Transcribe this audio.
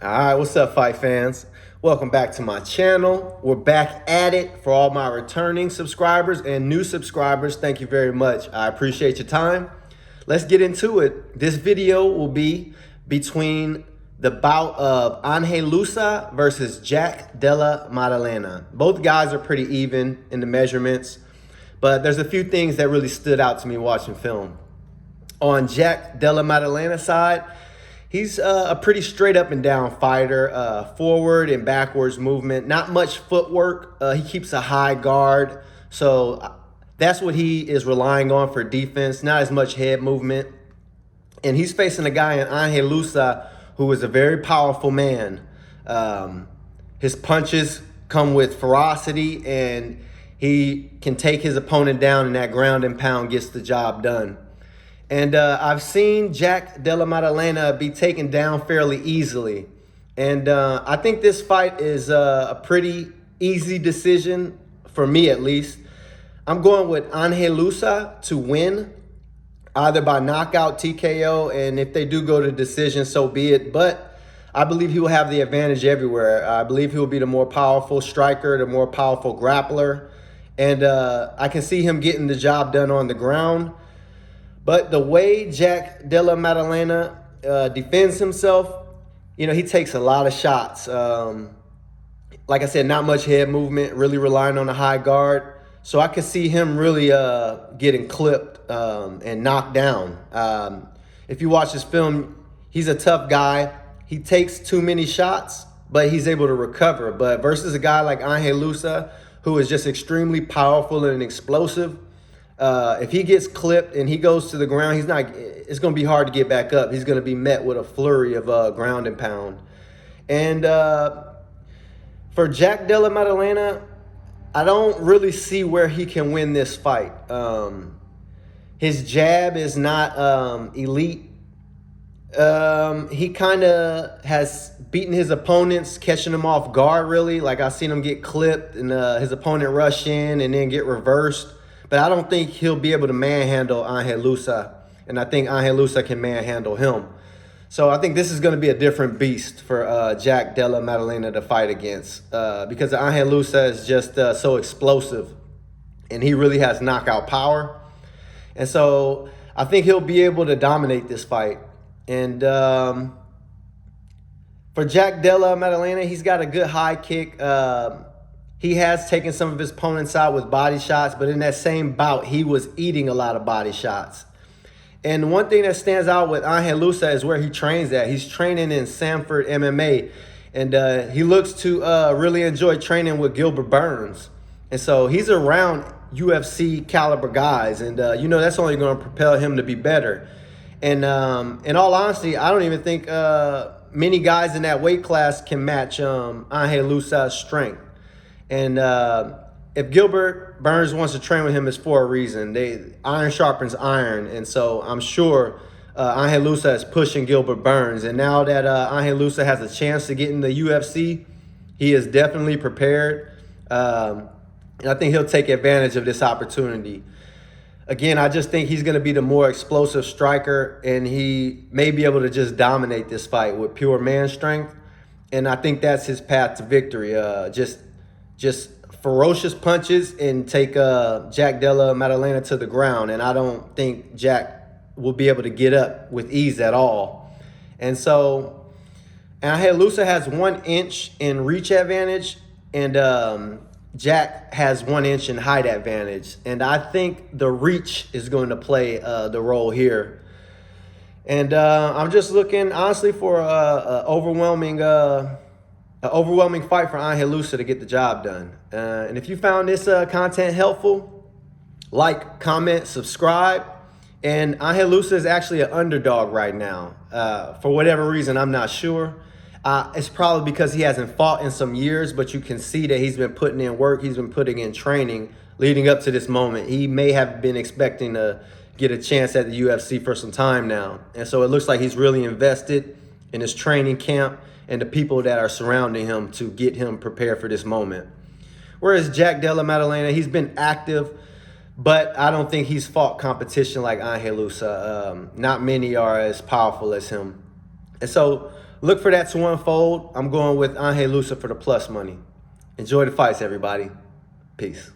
All right, what's up, fight fans? Welcome back to my channel. We're back at it for all my returning subscribers and new subscribers. Thank you very much. I appreciate your time. Let's get into it. This video will be between the bout of Ange Loosa versus Jack Della Maddalena. Both guys are pretty even in the measurements, but there's a few things that really stood out to me watching film. On Jack Della Maddalena's side, he's a pretty straight up and down fighter, forward and backwards movement, not much footwork. He keeps a high guard. So that's what he is relying on for defense, not as much head movement. And he's facing a guy in Ange Loosa who is a very powerful man. His punches come with ferocity and he can take his opponent down, and that ground and pound gets the job done. And I've seen Jack Della Maddalena be taken down fairly easily. And I think this fight is a pretty easy decision, for me at least. I'm going with Ange Loosa to win, either by knockout, TKO, and if they do go to decision, so be it. But I believe he will have the advantage everywhere. I believe he will be the more powerful striker, the more powerful grappler. And I can see him getting the job done on the ground. But the way Jack Della Maddalena defends himself, you know, he takes a lot of shots. Like I said, not much head movement, really relying on a high guard. So I could see him really getting clipped and knocked down. If you watch this film, he's a tough guy. He takes too many shots, but he's able to recover. But versus a guy like Ange Loosa, who is just extremely powerful and explosive, if he gets clipped and he goes to the ground, it's going to be hard to get back up. He's going to be met with a flurry of ground and pound. And for Jack Della Maddalena, I don't really see where he can win this fight. His jab is not elite. He kind of has beaten his opponents, catching them off guard, really. Like, I've seen him get clipped and his opponent rush in and then get reversed. But I don't think he'll be able to manhandle Ange Loosa, and I think Ange Loosa can manhandle him. So I think this is going to be a different beast for Jack Della Maddalena to fight against because Ange Loosa is just so explosive, and he really has knockout power. And so I think he'll be able to dominate this fight. And for Jack Della Maddalena, he's got a good high kick. He has taken some of his opponents out with body shots, but in that same bout, he was eating a lot of body shots. And one thing that stands out with Ange Loosa is where he trains at. He's training in Sanford MMA, and he looks to really enjoy training with Gilbert Burns. And so he's around UFC caliber guys, and you know, that's only going to propel him to be better. And in all honesty, I don't even think many guys in that weight class can match Ange Loosa's strength. And if Gilbert Burns wants to train with him, it's for a reason. Iron sharpens iron. And so I'm sure Ange Loosa is pushing Gilbert Burns. And now that Ange Loosa has a chance to get in the UFC, he is definitely prepared. And I think he'll take advantage of this opportunity. Again, I just think he's going to be the more explosive striker, and he may be able to just dominate this fight with pure man strength. And I think that's his path to victory. Just ferocious punches and take Jack Della Maddalena to the ground. And I don't think Jack will be able to get up with ease at all. And so Ange Loosa has 1 inch in reach advantage, and Jack has 1 inch in height advantage. And I think the reach is going to play the role here. And I'm just looking, honestly, for an overwhelming fight for Ange Loosa to get the job done. And if you found this content helpful, like, comment, subscribe. And Ange Loosa is actually an underdog right now. For whatever reason, I'm not sure. It's probably because he hasn't fought in some years, but you can see that he's been putting in work. He's been putting in training leading up to this moment. He may have been expecting to get a chance at the UFC for some time now. And so it looks like he's really invested in his training camp and the people that are surrounding him to get him prepared for this moment. Whereas Jack Della Maddalena, he's been active, but I don't think he's fought competition like Ange Loosa. Not many are as powerful as him. And so look for that to unfold. I'm going with Ange Loosa for the plus money. Enjoy the fights, everybody. Peace.